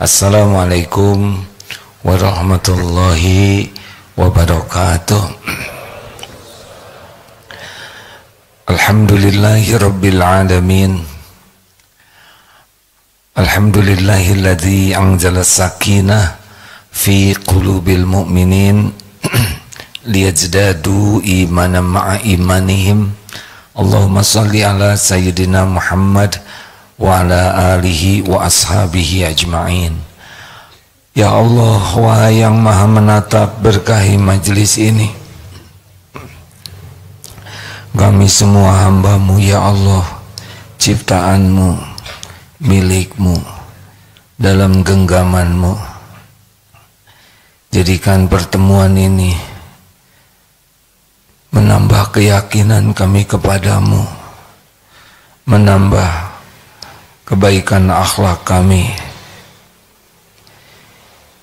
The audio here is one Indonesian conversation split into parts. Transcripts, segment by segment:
Assalamualaikum warahmatullahi wabarakatuh. Alhamdulillahi rabbil alamin. Alhamdulillahilladzi anzala sakinah fi qulubil mu'minin liyazdadu imanan ma'a imanihim. Allahumma salli ala sayyidina Muhammad wa ala alihi wa ashabihi ajma'in. Ya Allah, wahai yang maha menatap, berkahi majlis ini. Kami semua hambamu ya Allah, ciptaanmu, milikmu, dalam genggamanmu. Jadikan pertemuan ini menambah keyakinan kami kepadamu, menambah kebaikan akhlak kami.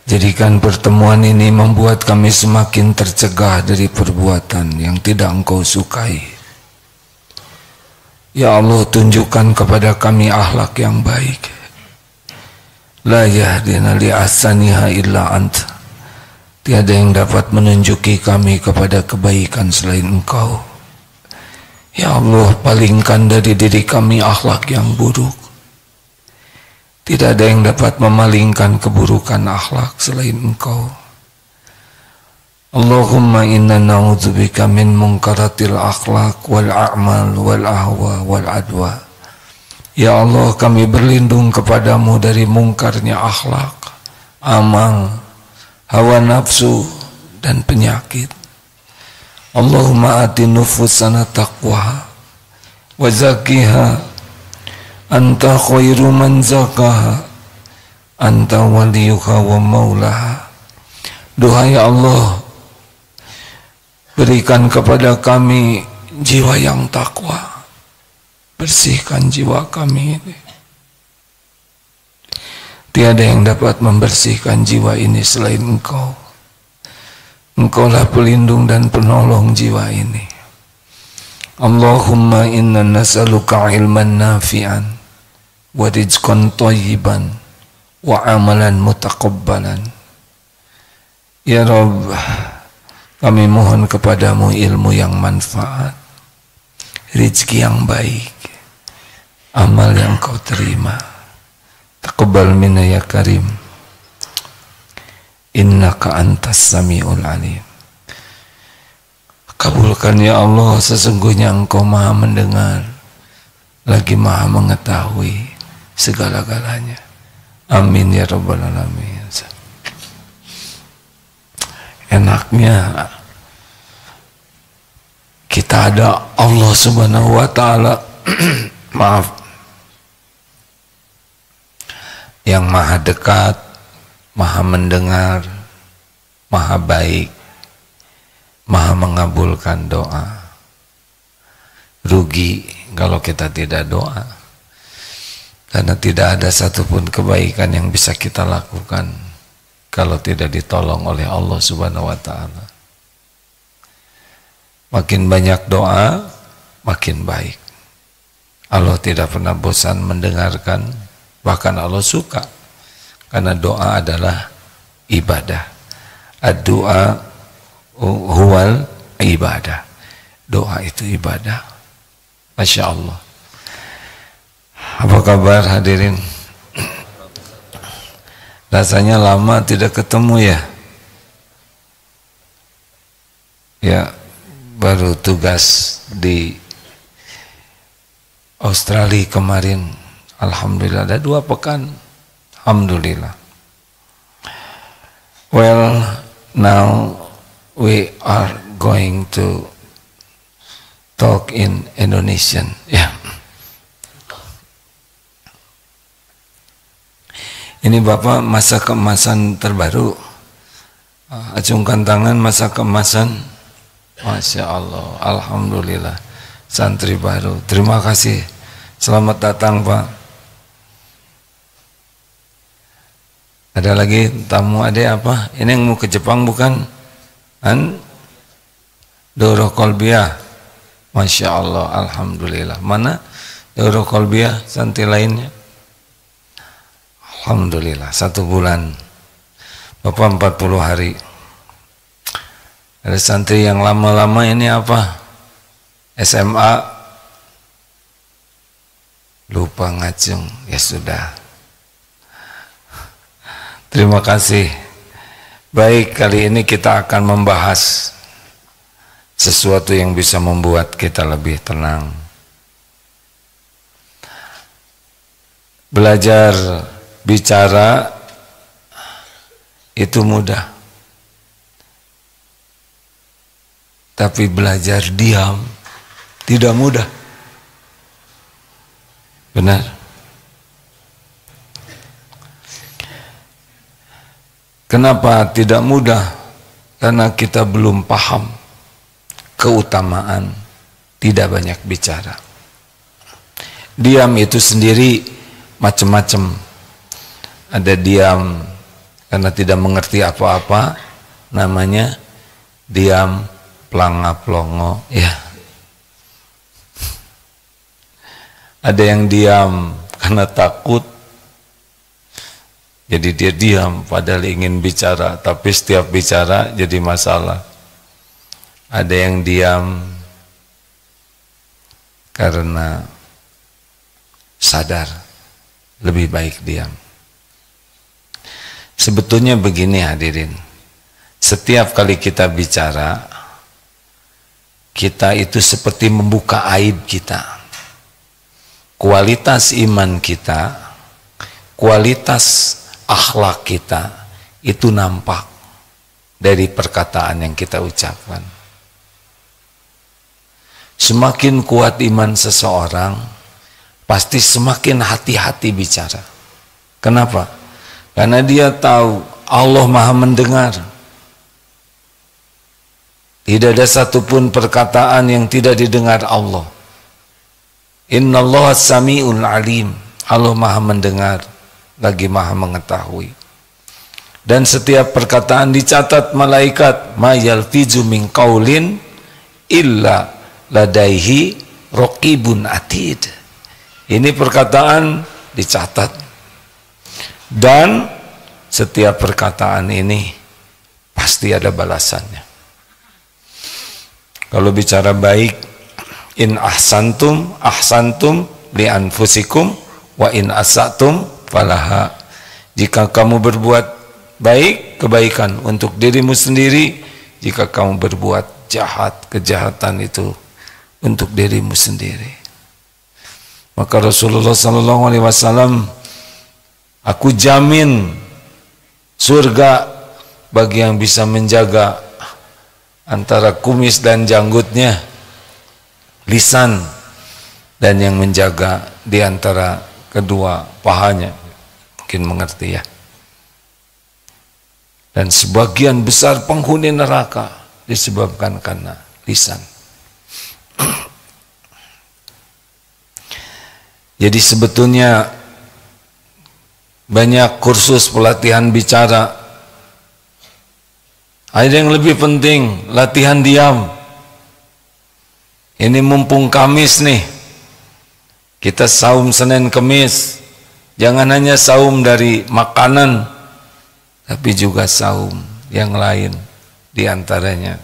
Jadikan pertemuan ini membuat kami semakin tercegah dari perbuatan yang tidak Engkau sukai. Ya Allah, tunjukkan kepada kami akhlak yang baik. La yahdina li ahsaniha illa anta. Tiada yang dapat menunjuki kami kepada kebaikan selain Engkau. Ya Allah, palingkan dari diri kami akhlak yang buruk. Tidak ada yang dapat memalingkan keburukan akhlak selain Engkau. Allahumma inna na'udzubika min munkaratil akhlak wal a'mal wal ahwa wal adwa. Ya Allah, kami berlindung kepadamu dari mungkarnya akhlak, amal, hawa nafsu dan penyakit. Allahumma ati nufusana taqwaha wa zakkiha anta khairu man zakaha anta waliyuha wa maulaha. Duhai Allah, berikan kepada kami jiwa yang takwa. Bersihkan jiwa kami ini. Tiada yang dapat membersihkan jiwa ini selain Engkau. Engkaulah pelindung dan penolong jiwa ini. Allahumma inna nas'aluka ilman nafi'an wa rizqan thayyiban wa amalan mutaqabbalan. Ya Rabb, kami mohon kepadamu ilmu yang manfaat, rezeki yang baik, amal yang Kau terima. Taqabbal minna ya karim, innaka antas sami'ul alim. Kabulkan ya Allah, sesungguhnya Engkau maha mendengar lagi maha mengetahui segala-galanya. Amin ya rabbal alamin. Enaknya kita ada Allah subhanahu wa ta'ala maaf, yang maha dekat, maha mendengar, maha baik, maha mengabulkan doa. Rugi kalau kita tidak doa, karena tidak ada satupun kebaikan yang bisa kita lakukan kalau tidak ditolong oleh Allah subhanahu wa ta'ala. Makin banyak doa, makin baik. Allah tidak pernah bosan mendengarkan, bahkan Allah suka, karena doa adalah ibadah. Ad-du'a huwal ibadah. Doa itu ibadah. Masya Allah. Apa kabar hadirin? Rasanya lama tidak ketemu ya. Ya, baru tugas di Australia kemarin. Alhamdulillah, ada 2 pekan. Alhamdulillah. Well, now we are going to talk in Indonesian. Ya. Ini Bapak masa keemasan terbaru. Acungkan tangan masa keemasan. Masya Allah, alhamdulillah. Santri baru. Terima kasih. Selamat datang Pak. Ada lagi tamu, ada apa? Ini yang mau ke Jepang bukan? Doro Kolbiah. Masya Allah, alhamdulillah. Mana Doro Kolbiah santri lainnya? Alhamdulillah 1 bulan. Bapak 40 hari. Ada santri yang lama-lama ini apa? SMA lupa ngajeng. Ya sudah. Terima kasih. Baik, kali ini kita akan membahas sesuatu yang bisa membuat kita lebih tenang. Belajar bicara itu mudah, tapi belajar diam tidak mudah. Benar? Kenapa tidak mudah? Karena kita belum paham keutamaan tidak banyak bicara. Diam itu sendiri macam-macam. Ada diam karena tidak mengerti apa-apa, namanya diam pelanga-pelongo, ya. Ada yang diam karena takut, jadi dia diam padahal ingin bicara, tapi setiap bicara jadi masalah. Ada yang diam karena sadar lebih baik diam. Sebetulnya begini hadirin, setiap kali kita bicara, kita itu seperti membuka aib kita. Kualitas iman kita, kualitas akhlak kita itu nampak dari perkataan yang kita ucapkan. Semakin kuat iman seseorang, pasti semakin hati-hati bicara. Kenapa? Karena dia tahu Allah Maha mendengar. Tidak ada satupun perkataan yang tidak didengar Allah. Innallaha sami'un alim. Allah Maha mendengar, lagi Maha mengetahui. Dan setiap perkataan dicatat malaikat. Ma yalfizu min qaulin illa ladaihi raqibun atid. Ini perkataan dicatat. Dan setiap perkataan ini pasti ada balasannya. Kalau bicara baik, in ahsantum ahsantum li anfusikum wa in asatum falaha. Jika kamu berbuat baik, kebaikan untuk dirimu sendiri. Jika kamu berbuat jahat, kejahatan itu untuk dirimu sendiri. Maka Rasulullah SAW, aku jamin surga bagi yang bisa menjaga antara kumis dan janggutnya, lisan, dan yang menjaga di antara kedua pahanya. Mungkin mengerti ya. Dan sebagian besar penghuni neraka disebabkan karena lisan. Jadi sebetulnya banyak kursus pelatihan bicara. Ada yang lebih penting, latihan diam. Ini mumpung Kamis nih, kita saum Senin Kemis. Jangan hanya saum dari makanan, tapi juga saum yang lain, diantaranya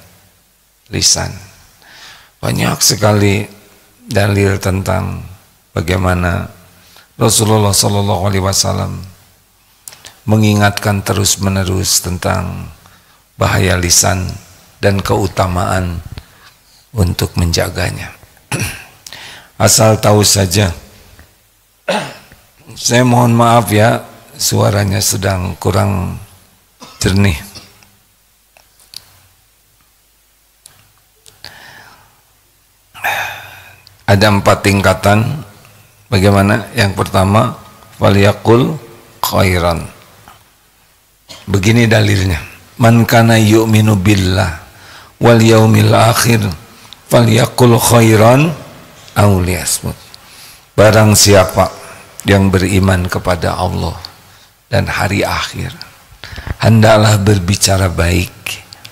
lisan. Banyak sekali dalil tentang bagaimana Rasulullah SAW mengingatkan terus-menerus tentang bahaya lisan dan keutamaan untuk menjaganya. Asal tahu saja, saya mohon maaf ya, suaranya sedang kurang jernih. Ada 4 tingkatan. Bagaimana? Yang pertama, faliyaqul khairan. Begini dalilnya. Man kana yu'minu billah wal yaumil akhir falyaqul khairan aw liyasmut. Barang siapa yang beriman kepada Allah dan hari akhir, hendaklah berbicara baik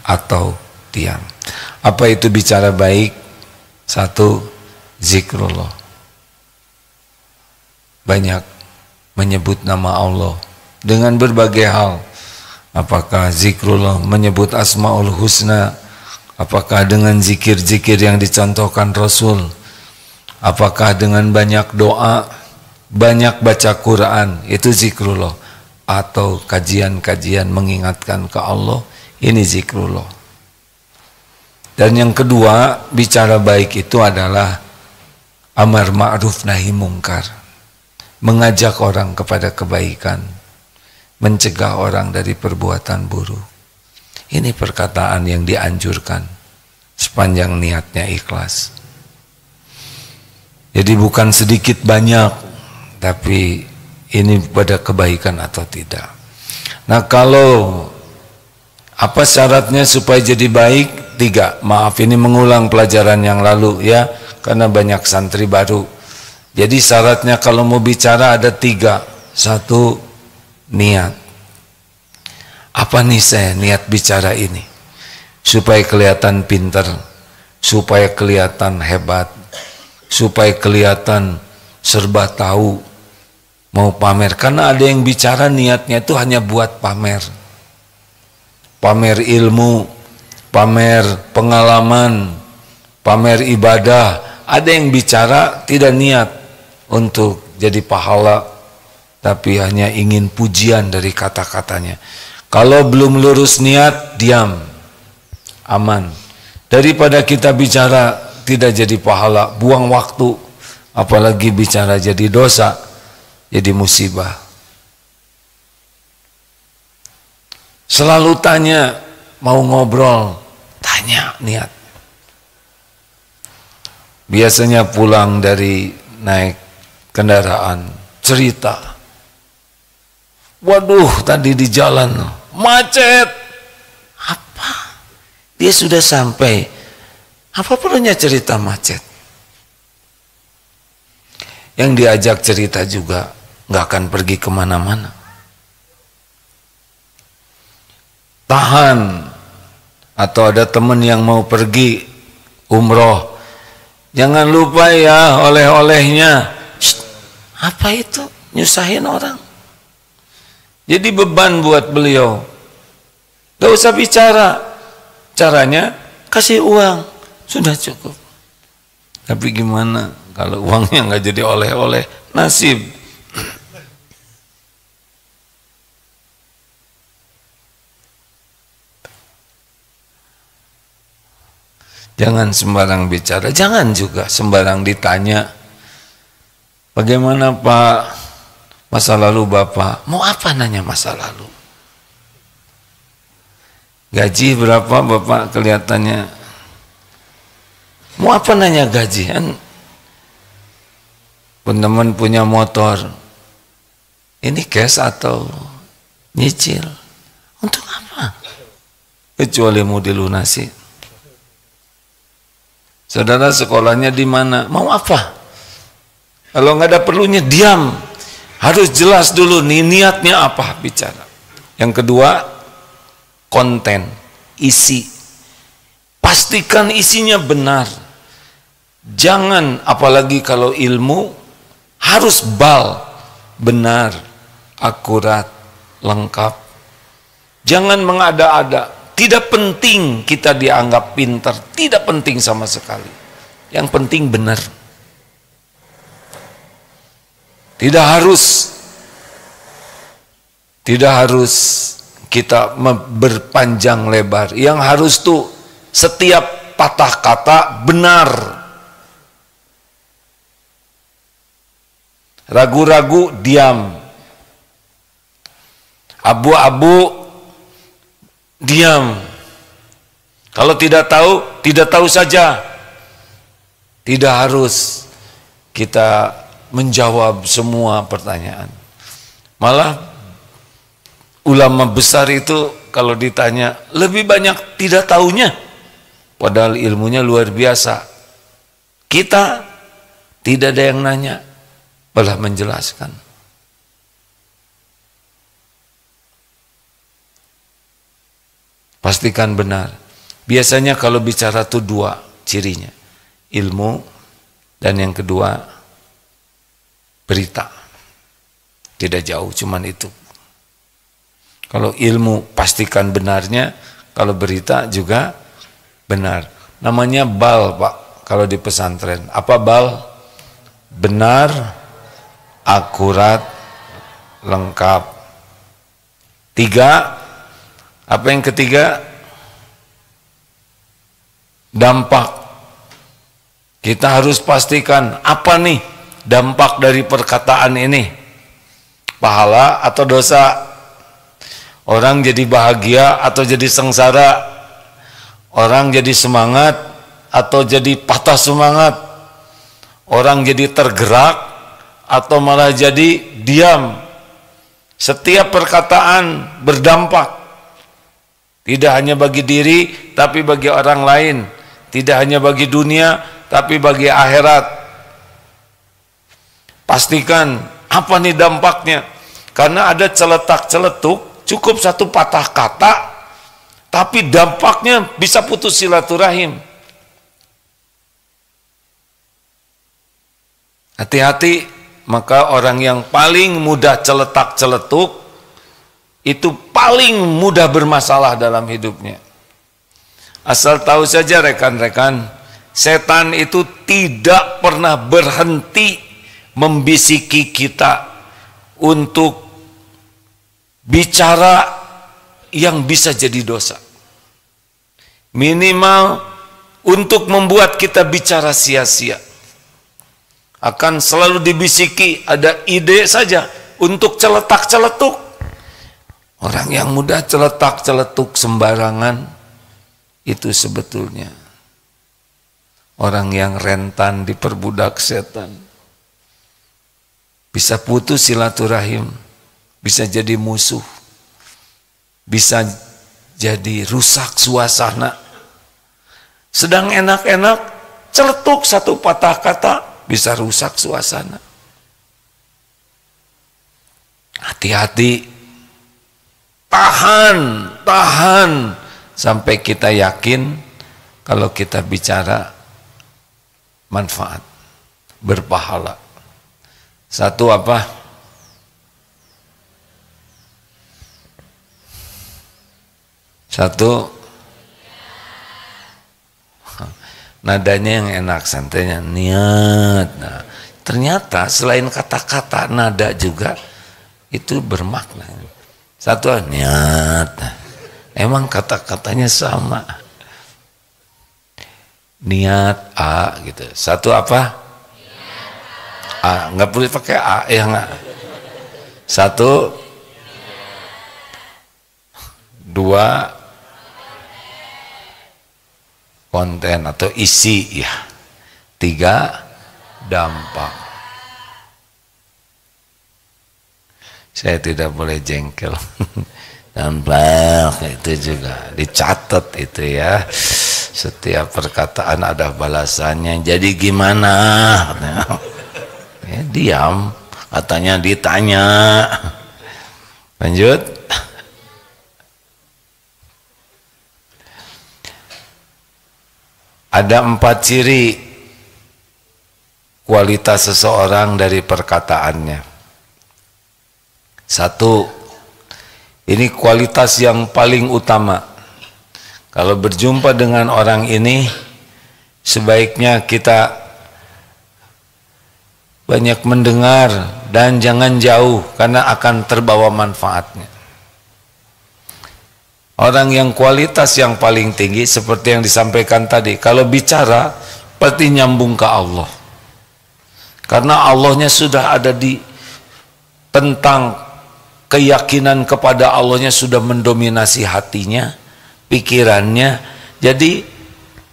atau diam. Apa itu bicara baik? 1, zikrullah. Banyak menyebut nama Allah dengan berbagai hal. Apakah zikrullah menyebut asmaul husna, apakah dengan zikir-zikir yang dicontohkan Rasul, apakah dengan banyak doa, banyak baca Quran, itu zikrullah, atau kajian-kajian mengingatkan ke Allah, ini zikrullah. Dan yang kedua, bicara baik itu adalah amar ma'ruf nahi mungkar, mengajak orang kepada kebaikan, mencegah orang dari perbuatan buruk. Ini perkataan yang dianjurkan sepanjang niatnya ikhlas. Jadi bukan sedikit banyak, tapi ini pada kebaikan atau tidak. Nah, kalau apa syaratnya supaya jadi baik? 3. Maaf, ini mengulang pelajaran yang lalu ya, karena banyak santri baru. Jadi syaratnya kalau mau bicara ada 3. 1, niat. Apa nih saya niat bicara ini? Supaya kelihatan pinter, supaya kelihatan hebat, supaya kelihatan serba tahu, mau pamer. Karena ada yang bicara niatnya itu hanya buat pamer. Pamer ilmu, pamer pengalaman, pamer ibadah. Ada yang bicara tidak niat untuk jadi pahala, tapi hanya ingin pujian dari kata-katanya. Kalau belum lurus niat, diam, aman. Daripada kita bicara tidak jadi pahala, buang waktu, apalagi bicara jadi dosa, jadi musibah. Selalu tanya, mau ngobrol, tanya niat. Biasanya pulang dari naik kendaraan, cerita, waduh tadi di jalan macet. Apa? Dia sudah sampai, apa perlunya cerita macet? Yang diajak cerita juga nggak akan pergi kemana-mana. Tahan. Atau ada teman yang mau pergi umroh, jangan lupa ya oleh-olehnya. Apa itu? Nyusahin orang. Jadi beban buat beliau. Gak usah bicara. Caranya kasih uang, sudah cukup. Tapi gimana kalau uangnya nggak jadi oleh-oleh? Nasib. Jangan sembarang bicara, jangan juga sembarang ditanya. Bagaimana Pak masa lalu Bapak? Mau apa nanya masa lalu? Gaji berapa Bapak kelihatannya? Mau apa nanya gaji? Kan teman punya motor, ini cash atau nyicil? Untuk apa? Kecuali mau dilunasi. Saudara sekolahnya di mana? Mau apa? Kalau nggak ada perlunya diam. Harus jelas dulu nih niatnya apa bicara. Yang kedua, konten, isi. Pastikan isinya benar. Jangan, apalagi kalau ilmu, harus benar, akurat, lengkap. Jangan mengada-ada. Tidak penting kita dianggap pintar, tidak penting sama sekali. Yang penting benar. Tidak harus kita berpanjang lebar. Yang harus tuh setiap patah kata benar. Ragu-ragu diam. Abu-abu diam. Kalau tidak tahu saja. Tidak harus kita menjawab semua pertanyaan. Malah ulama besar itu kalau ditanya lebih banyak tidak tahunya. Padahal ilmunya luar biasa. Kita tidak ada yang nanya, malah menjelaskan. Pastikan benar. Biasanya kalau bicara itu 2 cirinya. Ilmu dan yang kedua berita. Tidak jauh, cuman itu. Kalau ilmu pastikan benarnya, kalau berita juga benar. Namanya bal, Pak, kalau di pesantren. Apa bal? Benar, akurat, lengkap. 3, apa yang ketiga? Dampak. Kita harus pastikan apa nih dampak dari perkataan ini. Pahala atau dosa? Orang jadi bahagia atau jadi sengsara? Orang jadi semangat atau jadi patah semangat? Orang jadi tergerak atau malah jadi diam? Setiap perkataan berdampak, tidak hanya bagi diri tapi bagi orang lain, tidak hanya bagi dunia tapi bagi akhirat. Pastikan apa nih dampaknya, karena ada celetak-celetuk. Cukup satu patah kata, tapi dampaknya bisa putus silaturahim. Hati-hati, maka orang yang paling mudah celetak-celetuk, itu paling mudah bermasalah dalam hidupnya. Asal tahu saja rekan-rekan, setan itu tidak pernah berhenti membisiki kita untuk bicara yang bisa jadi dosa. Minimal untuk membuat kita bicara sia-sia. Akan selalu dibisiki, ada ide saja untuk celetak-celetuk. Orang yang mudah celetak-celetuk sembarangan, itu sebetulnya orang yang rentan diperbudak setan. Bisa putus silaturahim, bisa jadi musuh, bisa jadi rusak suasana. Sedang enak-enak, celetuk satu patah kata, bisa rusak suasana. Hati-hati, tahan sampai kita yakin kalau kita bicara manfaat, berpahala. Satu apa? Satu, nadanya yang enak, santainya, niat. Nah, ternyata selain kata-kata, nada juga itu bermakna. Satu, niat. Emang kata-katanya sama. Niat A gitu. Satu apa? A. Nggak boleh pakai A, ya nggak? Satu, dua, konten atau isi, ya. 3, dampak. Saya tidak boleh jengkel. Dampak itu juga dicatat itu, ya. Setiap perkataan ada balasannya. Jadi gimana? Ya, diam. Katanya ditanya. Lanjut. Ada 4 ciri kualitas seseorang dari perkataannya. 1, ini kualitas yang paling utama. Kalau berjumpa dengan orang ini, sebaiknya kita banyak mendengar dan jangan jauh, karena akan terbawa manfaatnya. Orang yang kualitas yang paling tinggi seperti yang disampaikan tadi, kalau bicara pasti nyambung ke Allah. Karena Allahnya sudah ada di, tentang keyakinan kepada Allahnya sudah mendominasi hatinya, pikirannya. Jadi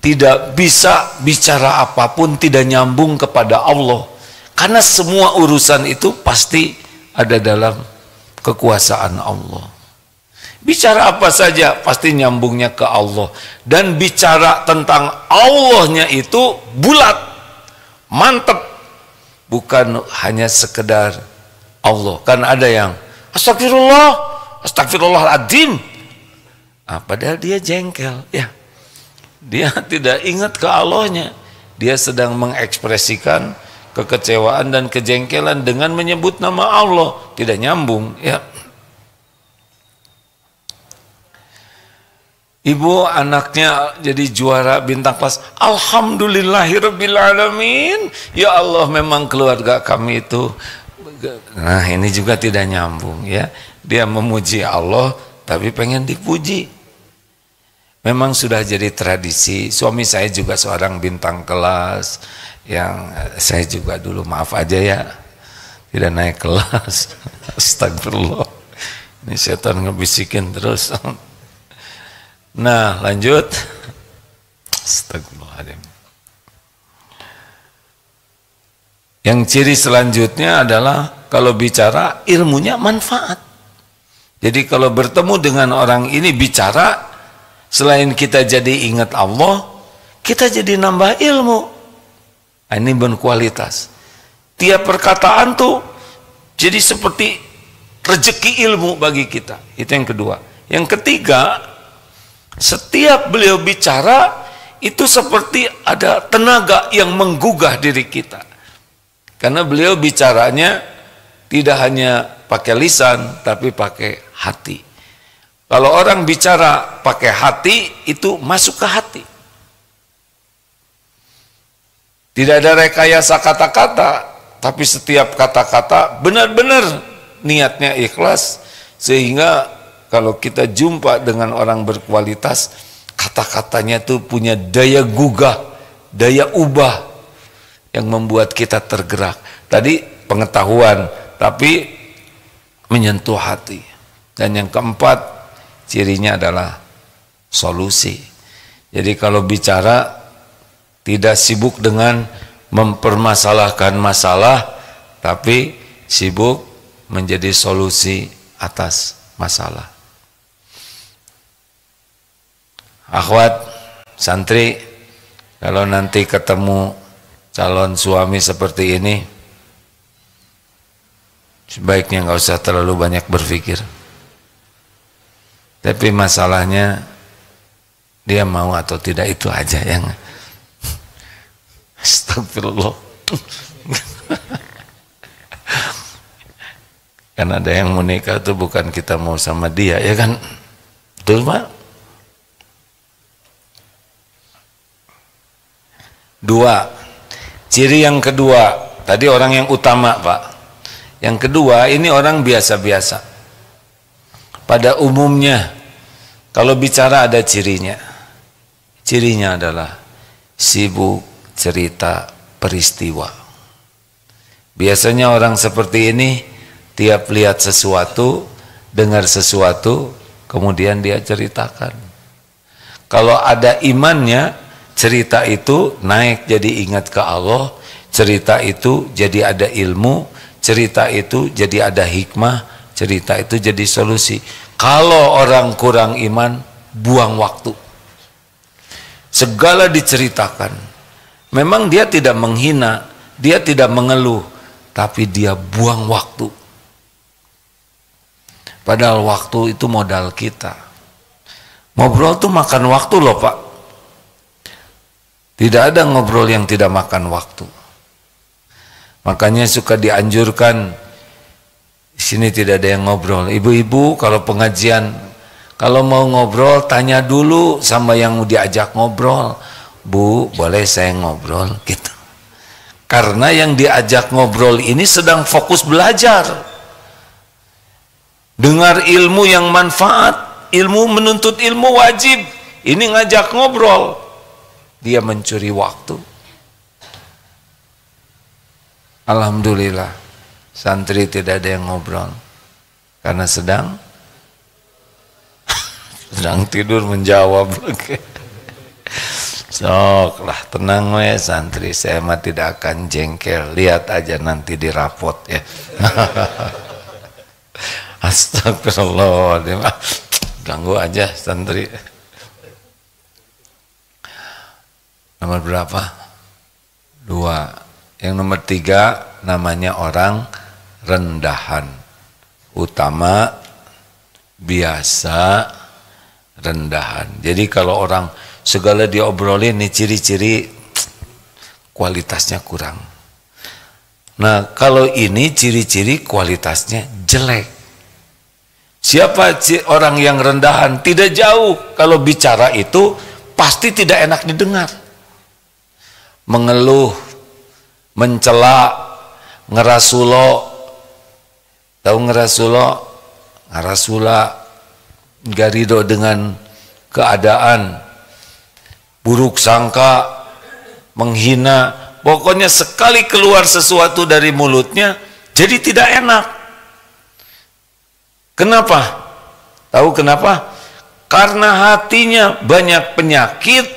tidak bisa bicara apapun tidak nyambung kepada Allah. Karena semua urusan itu pasti ada dalam kekuasaan Allah. Bicara apa saja pasti nyambungnya ke Allah. Dan bicara tentang Allahnya itu bulat, mantep. Bukan hanya sekedar Allah. Kan ada yang astagfirullah, astagfirullahaladzim. Padahal dia jengkel, ya. Dia tidak ingat ke Allahnya. Dia sedang mengekspresikan kekecewaan dan kejengkelan dengan menyebut nama Allah. Tidak nyambung, ya. Ibu anaknya jadi juara bintang kelas. Alhamdulillahirrabbilalamin. Ya Allah, memang keluarga kami itu. Nah, ini juga tidak nyambung ya. Dia memuji Allah tapi pengen dipuji. Memang sudah jadi tradisi. Suami saya juga seorang bintang kelas. Yang saya juga dulu, maaf aja ya, tidak naik kelas. Astagfirullah. Ini setan ngebisikin terus. Nah, lanjut. Astagfirullahaladzim. Yang ciri selanjutnya adalah kalau bicara ilmunya manfaat. Jadi kalau bertemu dengan orang ini bicara, selain kita jadi ingat Allah, kita jadi nambah ilmu. Nah, ini berkualitas. Tiap perkataan tuh jadi seperti rezeki ilmu bagi kita. Itu yang kedua. Yang ketiga, setiap beliau bicara itu seperti ada tenaga yang menggugah diri kita. Karena beliau bicaranya tidak hanya pakai lisan tapi pakai hati. Kalau orang bicara pakai hati itu masuk ke hati. Tidak ada rekayasa kata-kata, tapi setiap kata-kata benar-benar niatnya ikhlas, sehingga kalau kita jumpa dengan orang berkualitas, kata-katanya itu punya daya gugah, daya ubah yang membuat kita tergerak. Tadi pengetahuan, tapi menyentuh hati. Dan yang keempat, cirinya adalah solusi. Jadi kalau bicara tidak sibuk dengan mempermasalahkan masalah, tapi sibuk menjadi solusi atas masalah. Akhwat, santri, kalau nanti ketemu calon suami seperti ini, sebaiknya nggak usah terlalu banyak berpikir. Tapi masalahnya dia mau atau tidak, itu aja yang astagfirullah. Kan ada yang mau nikah tuh bukan kita mau sama dia, ya kan? Betul, Pak? Dua, ciri yang kedua, tadi orang yang utama, Pak. Yang kedua, ini orang biasa-biasa. Pada umumnya, kalau bicara ada cirinya. Cirinya adalah sibuk cerita peristiwa. Biasanya orang seperti ini tiap lihat sesuatu, dengar sesuatu, kemudian dia ceritakan. Kalau ada imannya, cerita itu naik jadi ingat ke Allah, cerita itu jadi ada ilmu, cerita itu jadi ada hikmah, cerita itu jadi solusi. Kalau orang kurang iman, buang waktu. Segala diceritakan. Memang dia tidak menghina, dia tidak mengeluh, tapi dia buang waktu. Padahal waktu itu modal kita. Ngobrol tuh makan waktu loh, Pak. Tidak ada ngobrol yang tidak makan waktu. Makanya suka dianjurkan, di sini tidak ada yang ngobrol. Ibu-ibu kalau pengajian, kalau mau ngobrol tanya dulu sama yang diajak ngobrol. Bu, boleh saya ngobrol? Gitu. Karena yang diajak ngobrol ini sedang fokus belajar. Dengar ilmu yang manfaat, ilmu menuntut ilmu wajib. Ini ngajak ngobrol. Dia mencuri waktu. Alhamdulillah, santri tidak ada yang ngobrol. Karena sedang tidur menjawab. Sok lah, tenang we santri, saya mah tidak akan jengkel, lihat aja nanti di rapot ya. Astagfirullah, ganggu aja santri. Nomor berapa? 2. Yang nomor 3 namanya orang rendahan. Utama, biasa, rendahan. Jadi kalau orang segala diobrolin, nih ciri-ciri kualitasnya kurang. Nah, kalau ini ciri-ciri kualitasnya jelek. Siapa orang yang rendahan? Tidak jauh. Kalau bicara itu pasti tidak enak didengar. Mengeluh, mencela, ngerasulo. Tahu ngerasulo? Ngerasula, gak ridho dengan keadaan, buruk sangka, menghina. Pokoknya sekali keluar sesuatu dari mulutnya jadi tidak enak. Kenapa? Tahu kenapa? Karena hatinya banyak penyakit,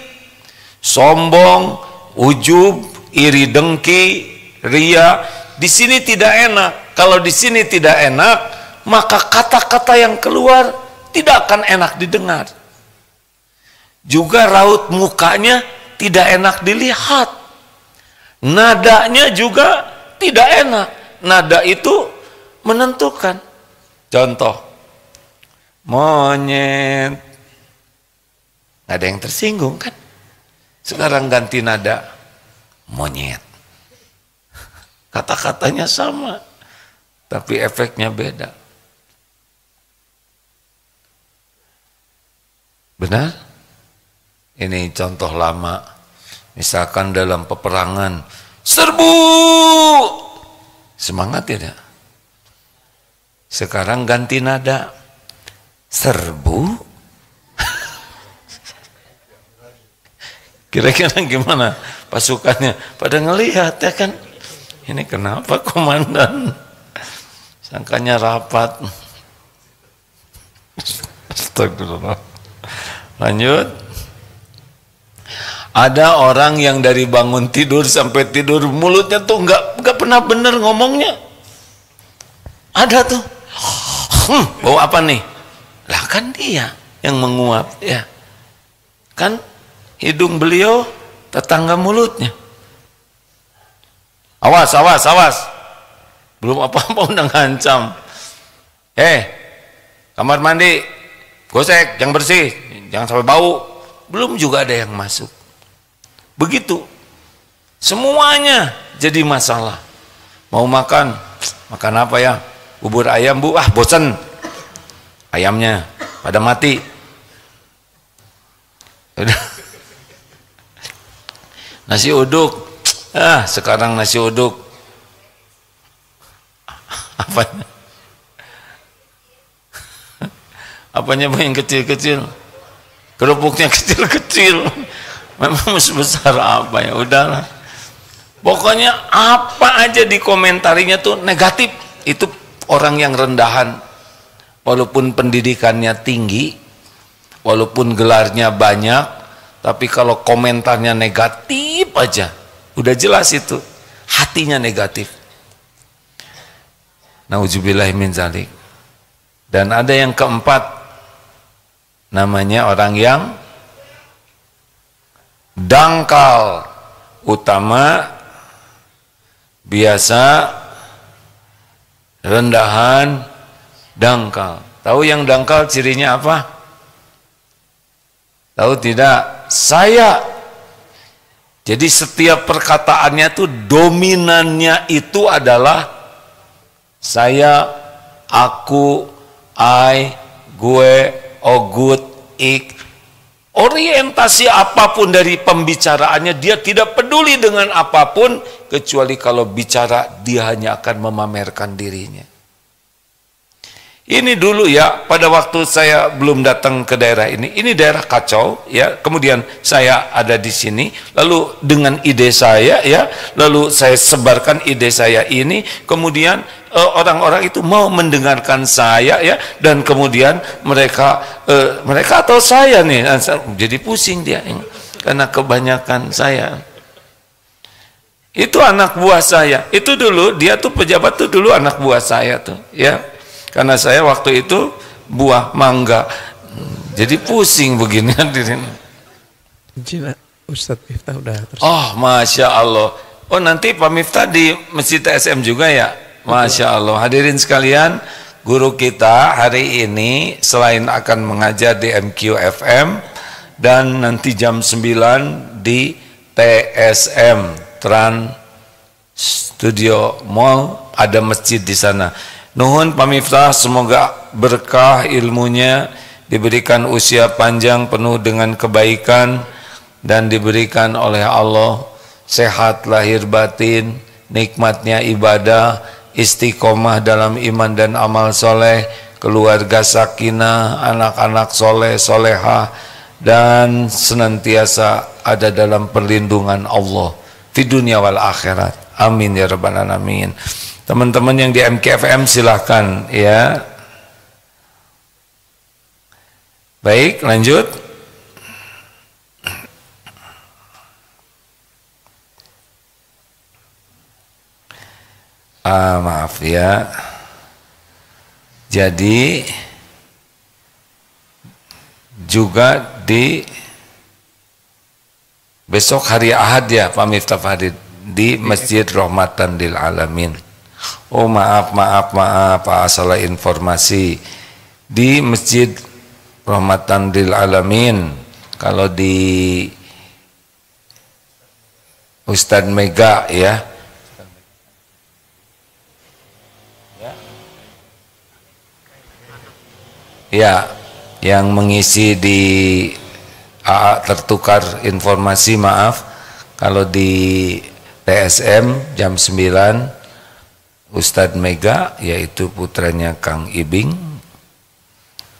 sombong, ujub, iri dengki, ria. Di sini tidak enak. Kalau di sini tidak enak, maka kata-kata yang keluar tidak akan enak didengar. Juga raut mukanya tidak enak dilihat. Nadanya juga tidak enak. Nada itu menentukan. Contoh, monyet. Nggak ada yang tersinggung kan? Sekarang ganti nada, monyet. Kata-katanya sama, tapi efeknya beda. Benar? Ini contoh lama. Misalkan dalam peperangan, serbu, semangat tidak? Sekarang ganti nada, serbu. Kira-kira gimana pasukannya? Pada ngelihat ya kan? Ini kenapa komandan? Sangkanya rapat. Astagfirullah. Lanjut. Ada orang yang dari bangun tidur sampai tidur mulutnya tuh nggak pernah bener ngomongnya. Ada tuh. Bau apa nih? Lah kan dia yang menguap ya. Kan hidung beliau tetangga mulutnya. Awas, awas, awas. Belum apa-apa udah ngancam. Kamar mandi gosek, yang bersih, jangan sampai bau. Belum juga ada yang masuk. Begitu. Semuanya jadi masalah. Mau makan, makan apa ya? Bubur ayam bu, bosen. Ayamnya pada mati. Udah. Nasi uduk, sekarang nasi uduk. Apanya? Apanya yang kecil-kecil? Kerupuknya kecil-kecil. Memang sebesar apa ya? Udahlah. Pokoknya apa aja dikomentarinya tuh negatif. Itu orang yang rendahan. Walaupun pendidikannya tinggi, walaupun gelarnya banyak, tapi kalau komentarnya negatif aja, udah jelas itu hatinya negatif. Nauzubillahi min dzalik. Dan ada yang keempat, namanya orang yang dangkal, utama, biasa, rendahan, dangkal. Tahu yang dangkal cirinya apa? Tahu tidak? Saya. Jadi setiap perkataannya tuh dominannya itu adalah saya, aku, I, gue, ogut, ik. Orientasi apapun dari pembicaraannya, dia tidak peduli dengan apapun, kecuali kalau bicara dia hanya akan memamerkan dirinya. Ini dulu ya, pada waktu saya belum datang ke daerah ini daerah kacau ya, kemudian saya ada di sini, lalu dengan ide saya ya, lalu saya sebarkan ide saya ini, kemudian orang-orang itu mau mendengarkan saya ya, dan kemudian mereka atau saya nih, jadi pusing dia, karena kebanyakan saya. Itu anak buah saya, itu dulu, dia tuh pejabat tuh dulu anak buah saya tuh ya. Karena saya waktu itu buah mangga, jadi pusing begini hadirin. Ustadz Miftah udah terus. Oh, Masya Allah. Oh, nanti Pak Miftah di Masjid TSM juga ya? Masya Allah. Hadirin sekalian, guru kita hari ini selain akan mengajar di MQFM dan nanti jam 9 di TSM Trans Studio Mall, ada masjid di sana. Nuhun pamiftah, semoga berkah ilmunya, diberikan usia panjang penuh dengan kebaikan, dan diberikan oleh Allah sehat lahir batin, nikmatnya ibadah, istiqomah dalam iman dan amal soleh, keluarga sakinah, anak-anak soleh solehah, dan senantiasa ada dalam perlindungan Allah di dunia wal akhirat. Amin ya rabbal alamin. Teman-teman yang di MKFM silahkan ya. Baik, lanjut. Maaf ya. Jadi juga di besok hari Ahad ya Pak Miftah Farid di Masjid Rahmatan lil Alamin. Oh maaf Pak, salah informasi. Di Masjid Rahmatan lil Alamin, kalau di Ustadz Mega ya. Ya, yang mengisi di AA tertukar informasi, maaf, kalau di TSM jam 9 Ustadz Mega, yaitu putranya Kang Ibing,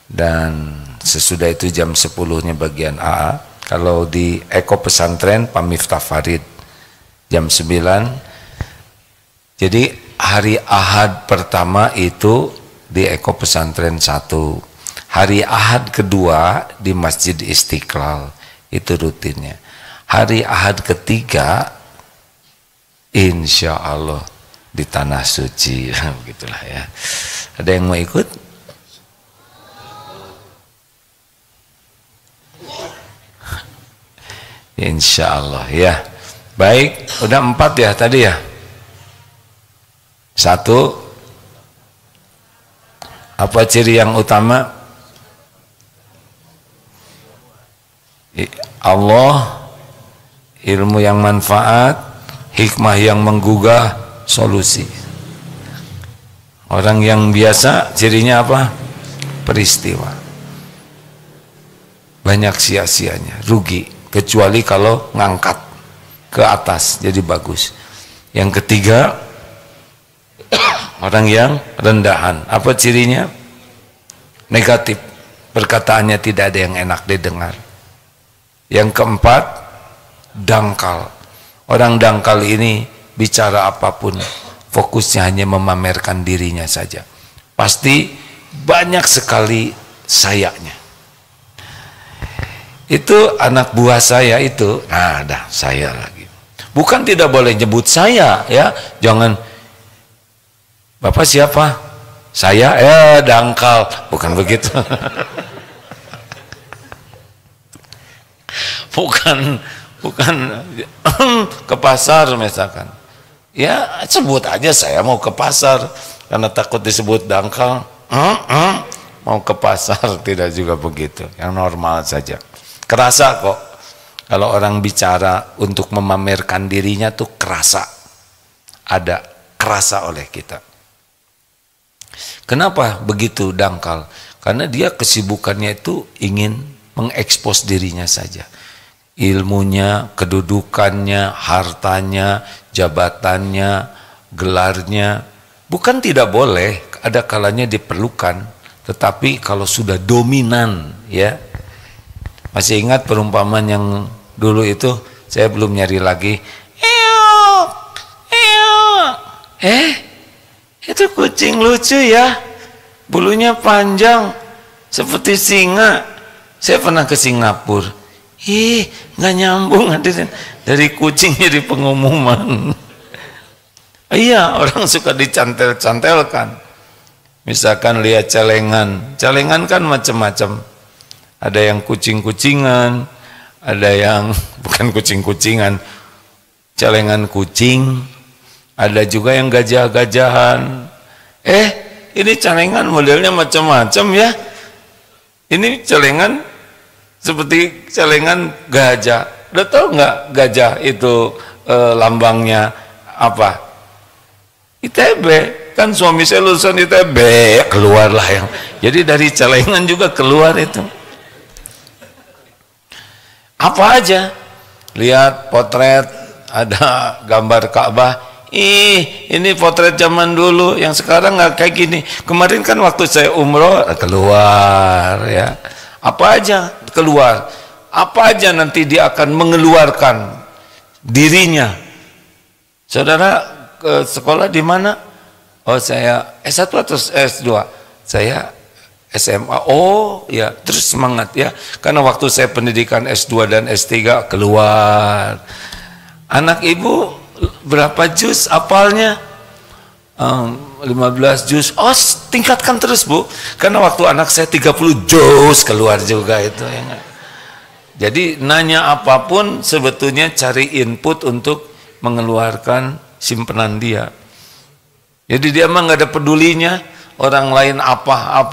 dan sesudah itu jam 10-nya bagian AA. Kalau di Eko Pesantren Pak Miftah Farid jam 9. Jadi hari Ahad pertama itu di Eko Pesantren 1, hari Ahad kedua di Masjid Istiqlal, itu rutinnya. Hari Ahad ketiga insya Allah di Tanah Suci, begitulah ya. Ada yang mau ikut? Insya Allah ya. Baik, udah 4 ya tadi ya. 1, apa ciri yang utama? Allah, ilmu yang manfaat, hikmah yang menggugah, solusi. Orang yang biasa cirinya apa? Peristiwa. Banyak sia-sianya, rugi, kecuali kalau ngangkat ke atas jadi bagus. Yang ketiga, orang yang rendahan. Apa cirinya? Negatif, perkataannya tidak ada yang enak didengar. Yang keempat, dangkal. Orang dangkal ini bicara apapun fokusnya hanya memamerkan dirinya saja, pasti banyak sekali sayanya. Itu anak buah saya itu, nah dah saya lagi, bukan tidak boleh nyebut saya ya, jangan Bapak siapa? Saya dangkal, bukan begitu. bukan ke pasar misalkan, ya sebut aja saya mau ke pasar, karena takut disebut dangkal, mau ke pasar, tidak juga begitu, yang normal saja. Kerasa kok kalau orang bicara untuk memamerkan dirinya tuh kerasa oleh kita. Kenapa begitu dangkal? Karena dia kesibukannya itu ingin mengekspos dirinya saja, ilmunya, kedudukannya, hartanya, jabatannya, gelarnya. Bukan tidak boleh, ada kalanya diperlukan, tetapi kalau sudah dominan ya. Masih ingat perumpamaan yang dulu itu, saya belum nyari lagi. Itu kucing lucu ya, bulunya panjang seperti singa. Saya pernah ke Singapura, nggak nyambung, hadirin, dari kucing jadi pengumuman. Iya, orang suka dicantel-cantelkan. Misalkan lihat celengan kan macam-macam. Ada yang kucing-kucingan, ada yang bukan kucing-kucingan, celengan kucing, ada juga yang gajah-gajahan. Ini celengan modelnya macam-macam ya. Ini celengan seperti celengan gajah. Udah tahu nggak gajah itu lambangnya apa? ITB. kan suami saya lulusan ITB, keluarlah yang. Jadi dari celengan juga keluar itu. Apa aja, lihat potret, ada gambar Ka'bah, ini potret zaman dulu, yang sekarang nggak kayak gini. Kemarin kan waktu saya umroh keluar ya, apa aja keluar, apa aja nanti dia akan mengeluarkan dirinya. Saudara ke sekolah di mana? Oh saya S1 atau S2? Saya SMA. Oh ya, terus semangat ya, karena waktu saya pendidikan S2 dan S3 keluar. Anak ibu berapa juz apalnya? 15 juz. Oh tingkatkan terus bu, karena waktu anak saya 30 juz keluar juga itu ya. Jadi nanya apapun sebetulnya cari input untuk mengeluarkan simpenan dia. Jadi dia mah nggak ada pedulinya orang lain apa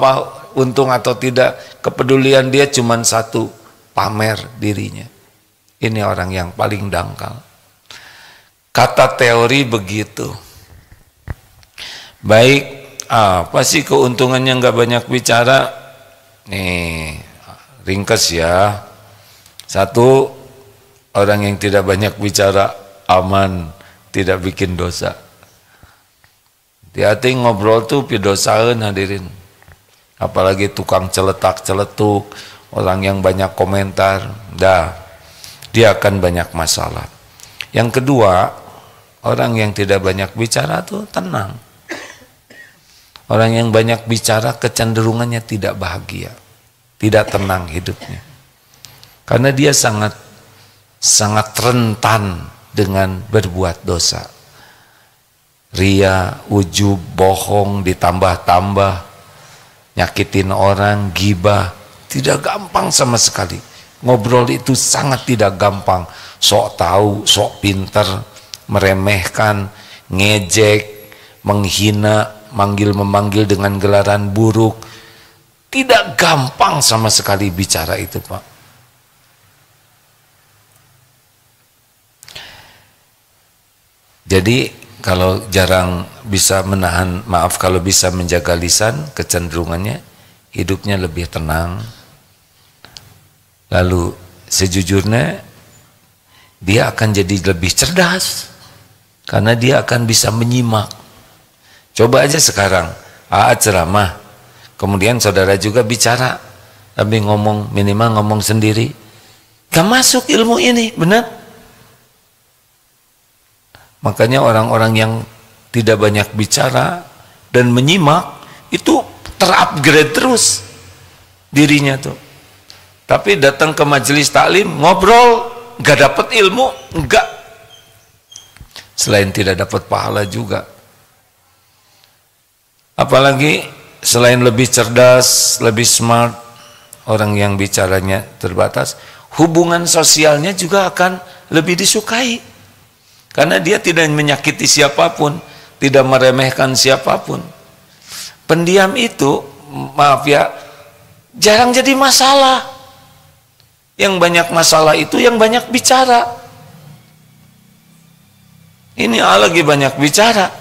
untung atau tidak. Kepedulian dia cuma satu, pamer dirinya. Ini orang yang paling dangkal. Kata teori begitu. Baik, apa sih keuntungannya nggak banyak bicara? Nih, ringkas ya. Satu, orang yang tidak banyak bicara aman, tidak bikin dosa. Hati-hati ngobrol tuh pidosaeun hadirin. Apalagi tukang celetak-celetuk, orang yang banyak komentar, dia akan banyak masalah. Yang kedua, orang yang tidak banyak bicara tuh tenang. Orang yang banyak bicara kecenderungannya tidak bahagia, tidak tenang hidupnya. Karena dia sangat rentan dengan berbuat dosa. Ria, ujub, bohong ditambah-tambah, nyakitin orang, gibah, tidak gampang sama sekali. Ngobrol itu sangat tidak gampang. Sok tahu, sok pinter, meremehkan, ngejek, menghina, memanggil dengan gelaran buruk. Tidak gampang sama sekali bicara itu, Pak. Jadi kalau jarang bisa menahan, kalau bisa menjaga lisan, kecenderungannya hidupnya lebih tenang. Lalu sejujurnya dia akan jadi lebih cerdas karena dia akan bisa menyimak. Coba aja sekarang ceramah, kemudian saudara juga bicara, tapi minimal ngomong sendiri, gak masuk ilmu ini, benar? Makanya orang-orang yang tidak banyak bicara dan menyimak itu terupgrade terus dirinya tuh. Tapi datang ke majelis taklim ngobrol gak dapat ilmu, enggak. Selain tidak dapat pahala juga. Apalagi selain lebih cerdas, lebih smart, orang yang bicaranya terbatas, hubungan sosialnya juga akan lebih disukai. Karena dia tidak menyakiti siapapun, tidak meremehkan siapapun. Pendiam itu, maaf ya, jarang jadi masalah. Yang banyak masalah itu yang banyak bicara. Ini lagi banyak bicara.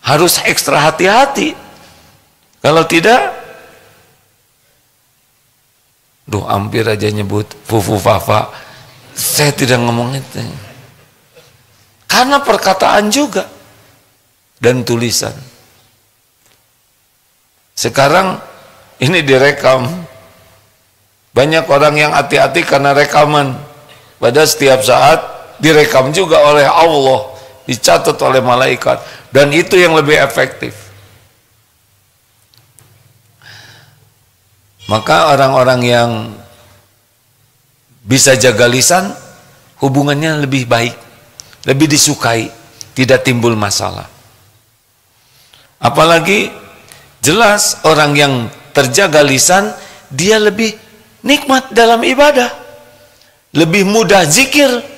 Harus ekstra hati-hati. Kalau tidak, hampir aja nyebut fufu fafa. Saya tidak ngomong itu. Karena perkataan juga dan tulisan. Sekarang ini direkam. Banyak orang yang hati-hati karena rekaman. Pada setiap saat direkam juga oleh Allah, dicatat oleh malaikat, dan itu yang lebih efektif. Maka orang-orang yang bisa jaga lisan, hubungannya lebih baik, lebih disukai, tidak timbul masalah. Apalagi jelas orang yang terjaga lisan, dia lebih nikmat dalam ibadah, lebih mudah zikir.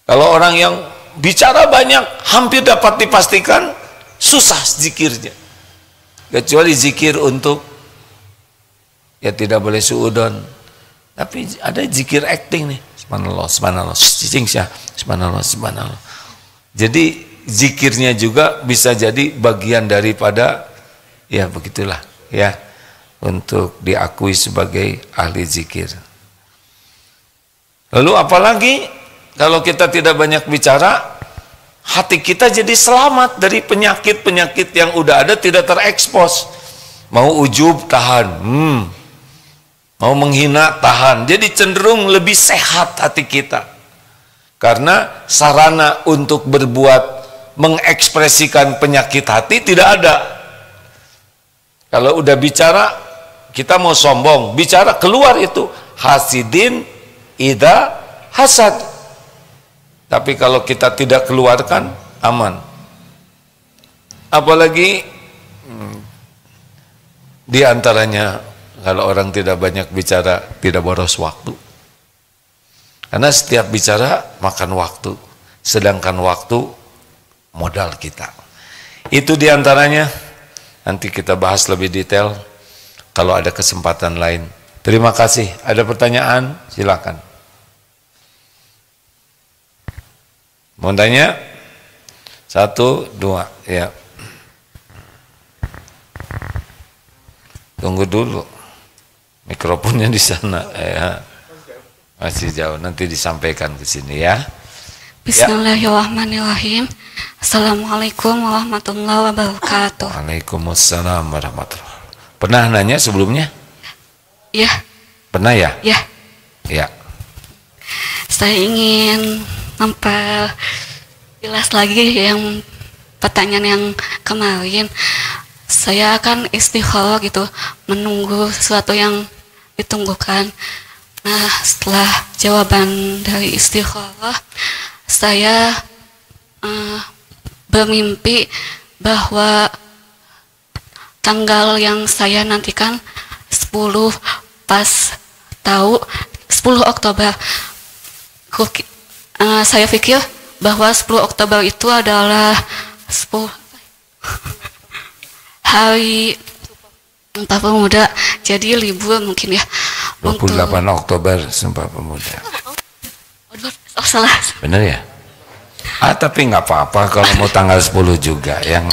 Kalau orang yang bicara banyak, hampir dapat dipastikan susah zikirnya, kecuali zikir untuk, ya tidak boleh suudon, tapi ada zikir acting nih, subhanallah, subhanallah, subhanallah, subhanallah. Jadi zikirnya juga bisa jadi bagian daripada, ya begitulah ya, untuk diakui sebagai ahli zikir. Lalu apalagi kalau kita tidak banyak bicara, hati kita jadi selamat dari penyakit-penyakit yang udah ada, tidak terekspos. Mau ujub tahan, mau menghina tahan. Jadi cenderung lebih sehat hati kita, karena sarana untuk berbuat mengekspresikan penyakit hati tidak ada. Kalau udah bicara, kita mau sombong, bicara keluar itu hasidin ida hasad. Tapi kalau kita tidak keluarkan, aman. Apalagi di antaranya kalau orang tidak banyak bicara, tidak boros waktu. Karena setiap bicara makan waktu, sedangkan waktu modal kita. Itu di antaranya. Nanti kita bahas lebih detail kalau ada kesempatan lain. Terima kasih. Ada pertanyaan? Silakan. Mau tanya? 1, 2, ya. Tunggu dulu. Mikrofonnya di sana, ya. Masih jauh, nanti disampaikan ke sini ya. Bismillahirrahmanirrahim. Assalamualaikum warahmatullahi wabarakatuh. Waalaikumsalam warahmatullahi wabarakatuh. Pernah nanya sebelumnya? Ya. Pernah ya? Ya. Ya. Saya ingin memperjelas lagi yang pertanyaan yang kemarin. Saya akan istikharah gitu, menunggu sesuatu yang ditunggukan. Nah, setelah jawaban dari istikharah, saya bermimpi bahwa tanggal yang saya nantikan 10 pas tahu 10 Oktober. Saya pikir bahwa 10 Oktober itu adalah 10 hari Sumpah Pemuda, jadi libur mungkin ya. 28 Oktober Sumpah Pemuda. Oh, salah. Bener ya? Tapi nggak apa-apa kalau mau tanggal 10 juga. Yang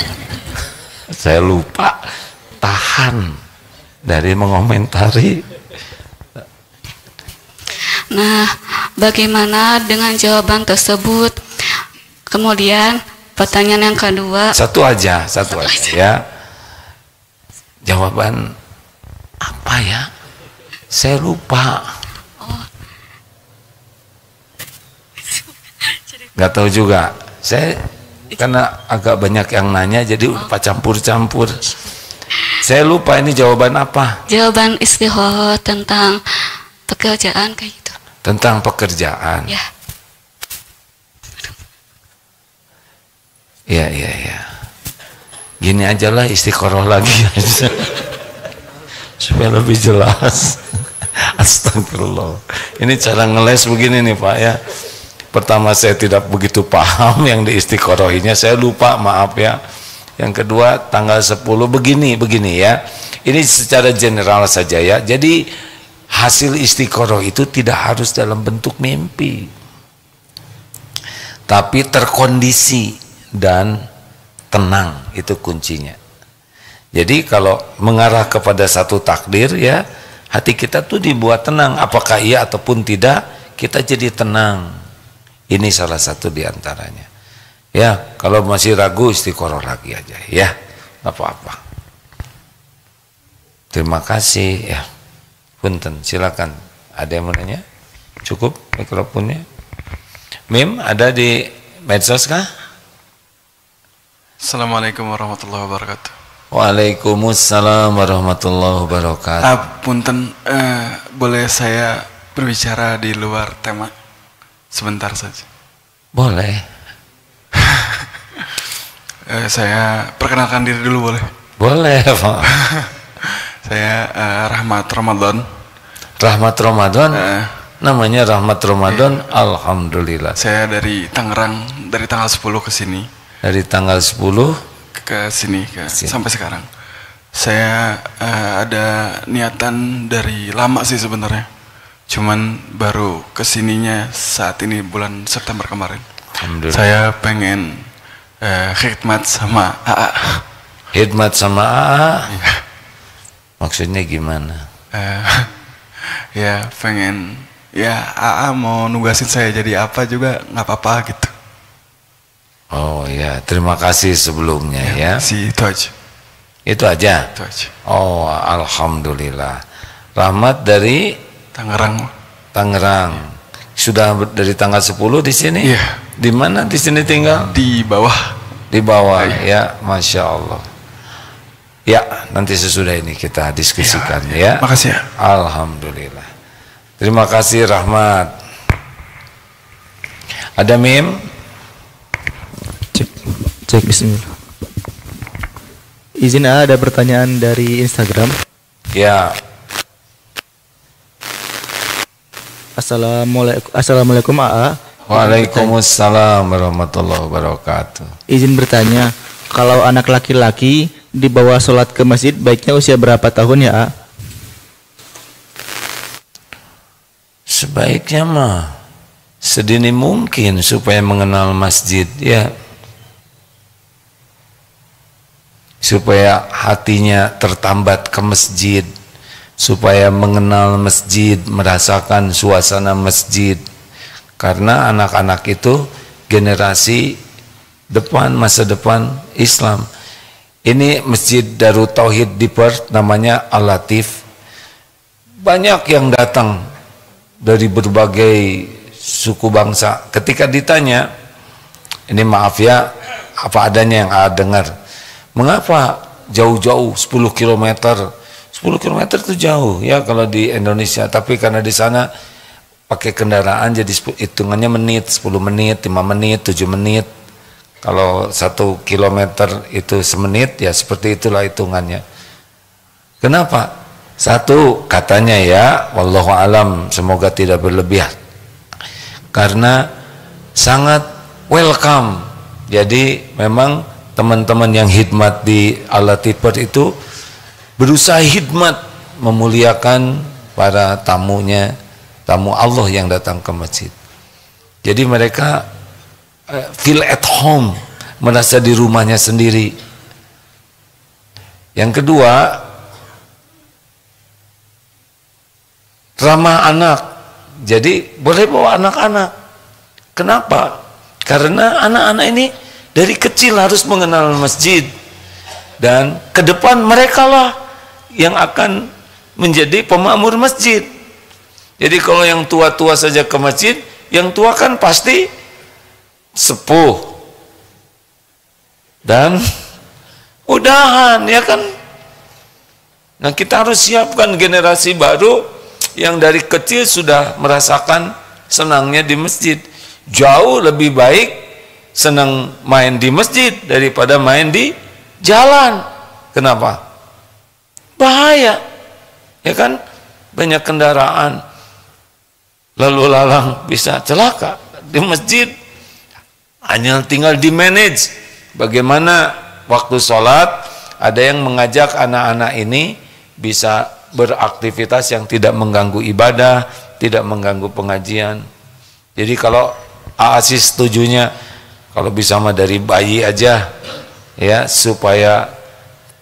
saya lupa, tahan dari mengomentari. Nah, bagaimana dengan jawaban tersebut? Kemudian pertanyaan yang kedua. Satu aja ya. Jawaban apa ya? Saya lupa. Nggak tahu juga. Saya karena agak banyak yang nanya, jadi lupa campur-campur. Saya lupa ini jawaban apa. Jawaban istikharah tentang pekerjaan kayak gitu. Tentang pekerjaan. Ya. Ya. Gini aja lah, istikharah lagi aja. Supaya lebih jelas. Astagfirullah. Ini cara ngeles begini nih Pak ya. Pertama saya tidak begitu paham yang di istikharahnya, saya lupa, maaf ya. Yang kedua tanggal 10 begini ya. Ini secara general saja ya. Jadi hasil istikharah itu tidak harus dalam bentuk mimpi, tapi terkondisi dan tenang, itu kuncinya. Jadi kalau mengarah kepada satu takdir ya, hati kita tuh dibuat tenang, apakah iya ataupun tidak, kita jadi tenang. Ini salah satu diantaranya. Ya, kalau masih ragu istikharah lagi aja ya, apa-apa. Terima kasih ya. Punten, silakan. Ada yang mau nanya? Cukup mikrofonnya. Mim, ada di medsos kah? Assalamualaikum warahmatullahi wabarakatuh. Waalaikumsalam warahmatullahi wabarakatuh. Punten, boleh saya berbicara di luar tema sebentar saja? Boleh. Saya perkenalkan diri dulu boleh? Boleh Pak. Saya Rahmat Ramadan. Rahmat Ramadan? Namanya Rahmat Ramadan, iya. Alhamdulillah. Saya dari Tangerang, dari tanggal 10 ke sini. Dari tanggal 10 ke sini, sampai sekarang. Saya ada niatan dari lama sih sebenarnya. Cuman baru kesininya saat ini bulan September kemarin. Alhamdulillah. Saya pengen Khidmat sama AA. Khidmat sama AA? Iya. Maksudnya gimana? Ya pengen, ya AA mau nugasin saya jadi apa juga nggak apa-apa gitu. Oh ya, terima kasih sebelumnya ya. Itu aja. Itu aja? Itu aja. Oh, alhamdulillah. Rahmat dari Tangerang. Tangerang. Sudah dari tanggal 10 di sini? Iya. Di mana di sini tinggal? Di bawah. Di bawah ya, Masya Allah. Ya, nanti sesudah ini kita diskusikan ya. Makasih ya. Alhamdulillah. Terima kasih Rahmat. Ada Mim? Cek bismillah. Izin ada pertanyaan dari Instagram. Ya. Assalamualaikum AA. Waalaikumsalam warahmatullahi wabarakatuh. Izin bertanya, kalau anak laki-laki dibawa sholat ke masjid baiknya usia berapa tahun ya A? Sebaiknya mah sedini mungkin supaya mengenal masjid ya, supaya hatinya tertambat ke masjid, supaya mengenal masjid, merasakan suasana masjid. Karena anak-anak itu generasi depan, masa depan Islam. Ini Masjid Darut Tauhid di Perth, namanya Al-Latif. Banyak yang datang dari berbagai suku bangsa. Ketika ditanya, ini maaf ya, apa adanya yang A dengar. Mengapa jauh-jauh 10 km? 10 km itu jauh ya kalau di Indonesia, tapi karena di sana pakai kendaraan jadi hitungannya menit, 10 menit, 5 menit, 7 menit. Kalau 1 kilometer itu semenit, ya seperti itulah hitungannya. Kenapa? Satu, katanya ya, wallahu alam, semoga tidak berlebihan. Karena sangat welcome. Jadi memang teman-teman yang khidmat di Al-Latif itu berusaha khidmat memuliakan para tamunya, tamu Allah yang datang ke masjid. Jadi mereka feel at home, merasa di rumahnya sendiri. Yang kedua, ramah anak. Jadi boleh bawa anak-anak. Kenapa? Karena anak-anak ini dari kecil harus mengenal masjid, dan ke depan mereka lah yang akan menjadi pemakmur masjid. Jadi kalau yang tua-tua saja ke masjid, yang tua kan pasti sepuh dan udahan ya kan. Nah kita harus siapkan generasi baru yang dari kecil sudah merasakan senangnya di masjid. Jauh lebih baik senang main di masjid daripada main di jalan. Kenapa? Bahaya ya kan, banyak kendaraan lalu lalang bisa celaka. Di masjid hanya tinggal di manage bagaimana waktu sholat. Ada yang mengajak anak-anak ini bisa beraktivitas yang tidak mengganggu ibadah, tidak mengganggu pengajian. Jadi kalau Aasis setujunya kalau bisa mah dari bayi aja ya, supaya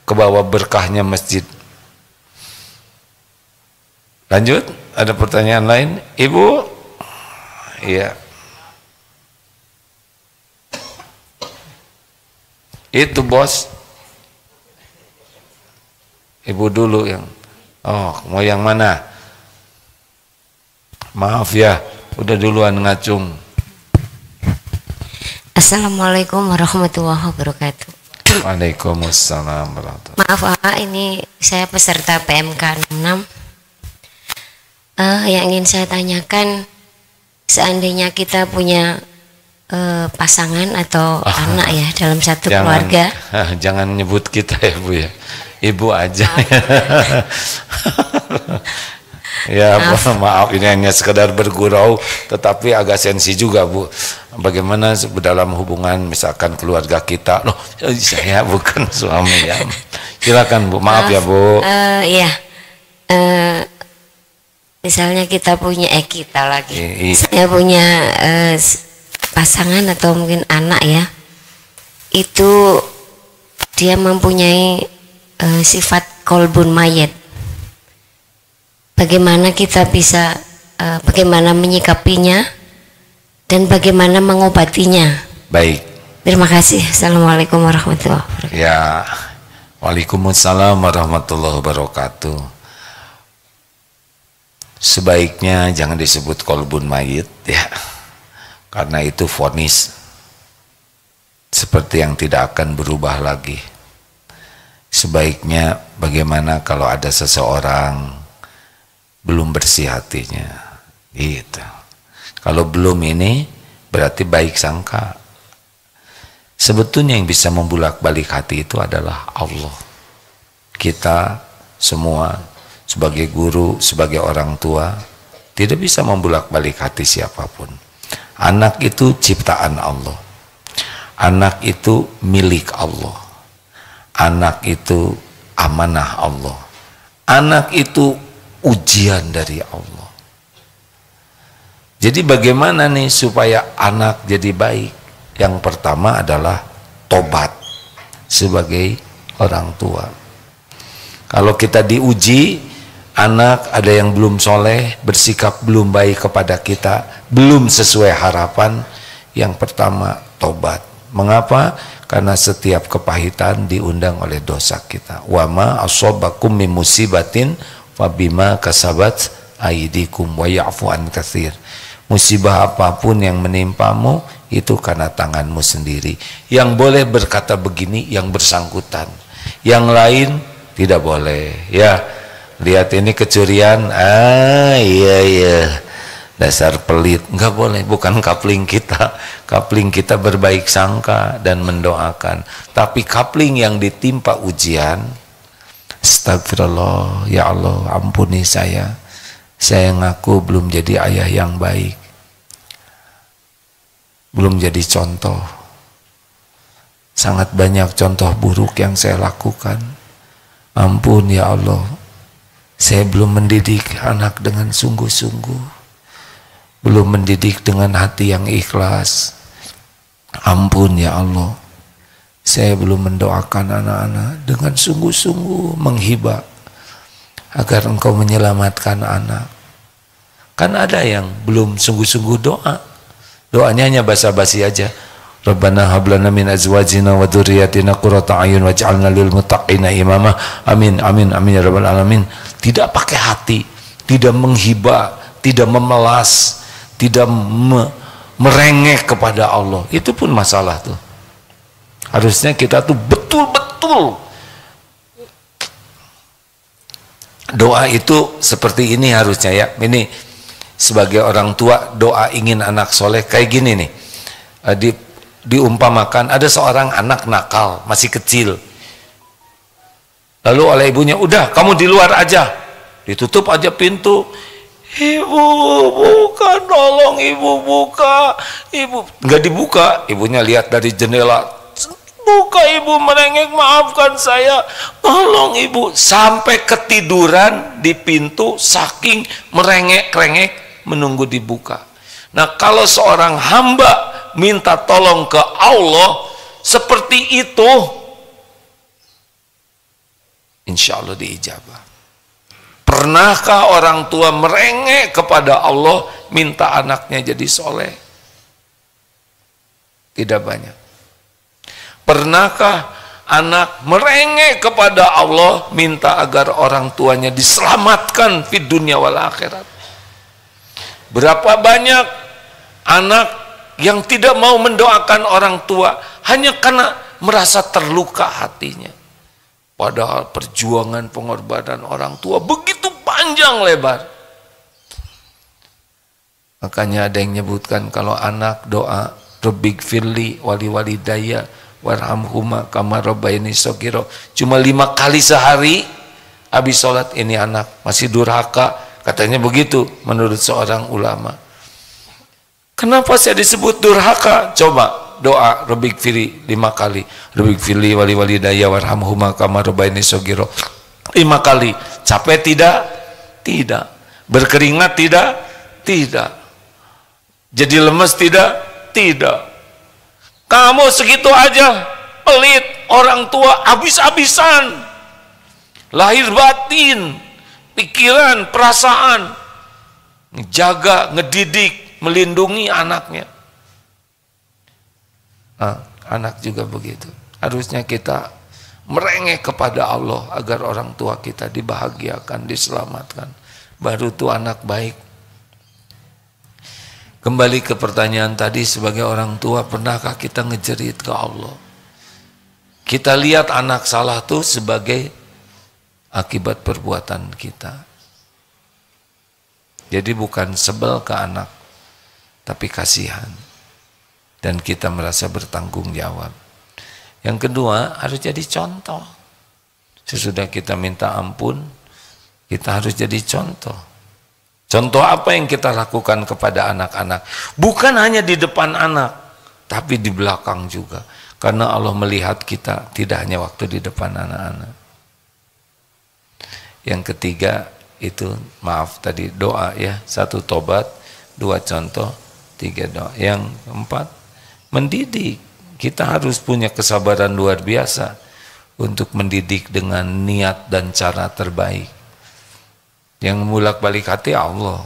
kebawa berkahnya masjid. Lanjut, ada pertanyaan lain, Ibu? Iya. Itu bos. Ibu dulu yang. Oh, mau yang mana? Maaf ya, udah duluan ngacung. Assalamualaikum warahmatullahi wabarakatuh. Waalaikumsalam warahmatullahi wabarakatuh. Maaf ini saya peserta PMK 6. Yang ingin saya tanyakan, seandainya kita punya pasangan atau anak ya dalam satu keluarga. Jangan nyebut kita ya Bu ya, Ibu aja. Ya maaf, ini hanya sekedar bergurau, tetapi agak sensi juga Bu. Bagaimana dalam hubungan misalkan keluarga kita, loh saya bukan suami ya. Silakan Bu, maaf ya Bu. Iya. Misalnya kita punya kita lagi, saya punya pasangan atau mungkin anak ya, itu dia mempunyai sifat kolbun mayit. Bagaimana kita bisa bagaimana menyikapinya dan bagaimana mengobatinya? Baik. Terima kasih. Assalamualaikum warahmatullahi wabarakatuh. Ya, waalaikumsalam warahmatullahi wabarakatuh. Sebaiknya jangan disebut kolbun mayit ya, karena itu vonis seperti yang tidak akan berubah lagi. Sebaiknya bagaimana kalau ada seseorang belum bersih hatinya, gitu. Kalau belum ini berarti baik sangka. Sebetulnya yang bisa membulak-balik hati itu adalah Allah. Kita semua sebagai guru, sebagai orang tua tidak bisa membulak-balik hati siapapun. Anak itu ciptaan Allah. Anak itu milik Allah. Anak itu amanah Allah. Anak itu ujian dari Allah. Jadi bagaimana nih supaya anak jadi baik? Yang pertama adalah tobat sebagai orang tua. Kalau kita diuji, anak ada yang belum soleh, bersikap belum baik kepada kita, belum sesuai harapan, yang pertama tobat. Mengapa? Karena setiap kepahitan diundang oleh dosa kita. Wa ma asobakum min musibatin fabima kasabat aidikum wa ya'fu an katsir. Musibah apapun yang menimpamu itu karena tanganmu sendiri. Yang boleh berkata begini yang bersangkutan, yang lain tidak boleh. Ya, lihat ini kecurian, iya dasar pelit, nggak boleh. Bukan kapling kita. Kapling kita berbaik sangka dan mendoakan. Tapi kapling yang ditimpa ujian, astagfirullah, ya Allah ampuni saya ngaku belum jadi ayah yang baik, belum jadi contoh, sangat banyak contoh buruk yang saya lakukan, ampun ya Allah, saya belum mendidik anak dengan sungguh-sungguh, belum mendidik dengan hati yang ikhlas, ampun ya Allah, saya belum mendoakan anak-anak dengan sungguh-sungguh, menghibah agar engkau menyelamatkan anak. Kan ada yang belum sungguh-sungguh doa, doanya hanya basa-basi aja. Rabbana hablana min azwajina wa dzurriyyatina qurrata a'yun waj'alna lil muttaqina imama. Amin amin amin ya rabbal alamin. Tidak pakai hati, tidak menghibah, tidak memelas, tidak merengek kepada Allah. Itu pun masalah tuh. Harusnya kita tuh betul-betul doa itu seperti ini harusnya ya. Ini sebagai orang tua doa ingin anak soleh kayak gini nih. Diumpamakan ada seorang anak nakal masih kecil, lalu oleh ibunya, udah kamu di luar aja, ditutup aja pintu. Ibu buka, tolong ibu buka, ibu nggak dibuka. Ibunya lihat dari jendela, buka ibu, merengek, maafkan saya, tolong ibu, sampai ketiduran di pintu saking merengek-rengek menunggu dibuka. Nah, kalau seorang hamba minta tolong ke Allah seperti itu, insya Allah diijabah. Pernahkah orang tua merengek kepada Allah minta anaknya jadi soleh? Tidak banyak. Pernahkah anak merengek kepada Allah minta agar orang tuanya diselamatkan di dunia wal akhirat? Berapa banyak anak yang tidak mau mendoakan orang tua hanya karena merasa terluka hatinya. Padahal perjuangan pengorbanan orang tua begitu panjang lebar. Makanya ada yang menyebutkan kalau anak doa Rabbighfirli wali walidayya warhamhuma kama rabbayani shaghira, cuma 5 kali sehari habis sholat, ini anak masih durhaka, katanya begitu menurut seorang ulama. Kenapa saya disebut durhaka? Coba doa Rabbighfirli 5 kali, Rabbighfirli wali walidayya warhamhuma kama rabbayani shaghira 5 kali. Capek tidak? Tidak. Berkeringat tidak? Tidak. Jadi lemes tidak? Tidak. Kamu segitu aja pelit, orang tua habis-habisan, lahir batin, pikiran, perasaan, jaga, ngedidik, melindungi anaknya. Anak juga begitu. Harusnya kita merengek kepada Allah agar orang tua kita dibahagiakan, diselamatkan. Baru tuh anak baik. Kembali ke pertanyaan tadi, sebagai orang tua, pernahkah kita ngejerit ke Allah? Kita lihat anak salah tuh sebagai akibat perbuatan kita. Jadi bukan sebel ke anak, tapi kasihan. Dan kita merasa bertanggung jawab. Yang kedua, harus jadi contoh. Sesudah kita minta ampun, kita harus jadi contoh. Contoh apa yang kita lakukan kepada anak-anak? Bukan hanya di depan anak, tapi di belakang juga. Karena Allah melihat kita tidak hanya waktu di depan anak-anak. Yang ketiga itu, maaf tadi doa ya. 1 tobat, 2 contoh, 3 doa. Yang keempat, mendidik. Kita harus punya kesabaran luar biasa untuk mendidik dengan niat dan cara terbaik. Yang bolak-balik hati Allah.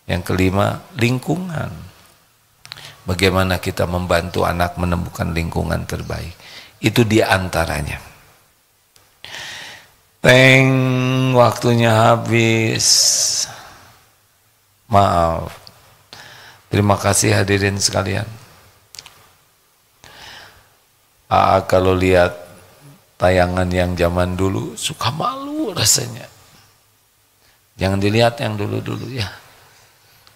Yang kelima, lingkungan. Bagaimana kita membantu anak menemukan lingkungan terbaik. Itu diantaranya. Waktunya habis. Maaf. Terima kasih hadirin sekalian. Kalau lihat tayangan yang zaman dulu suka malu rasanya. Jangan dilihat yang dulu-dulu ya.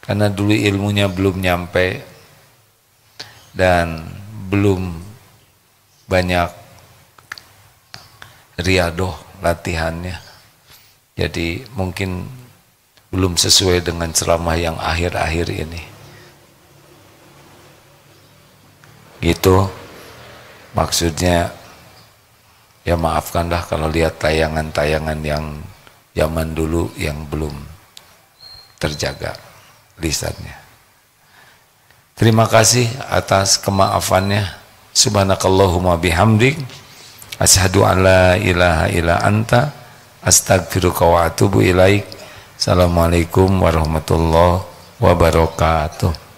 Karena dulu ilmunya belum nyampe dan belum banyak riadoh latihannya. Jadi mungkin belum sesuai dengan ceramah yang akhir-akhir ini. Gitu. Maksudnya ya maafkanlah kalau lihat tayangan-tayangan yang zaman dulu yang belum terjaga lisannya. Terima kasih atas kemaafannya. Subhanakallahumma bihamdik, asyhadu an la ilaha illa anta, astagfiruka wa atubu ilaik. Assalamualaikum warahmatullahi wabarakatuh.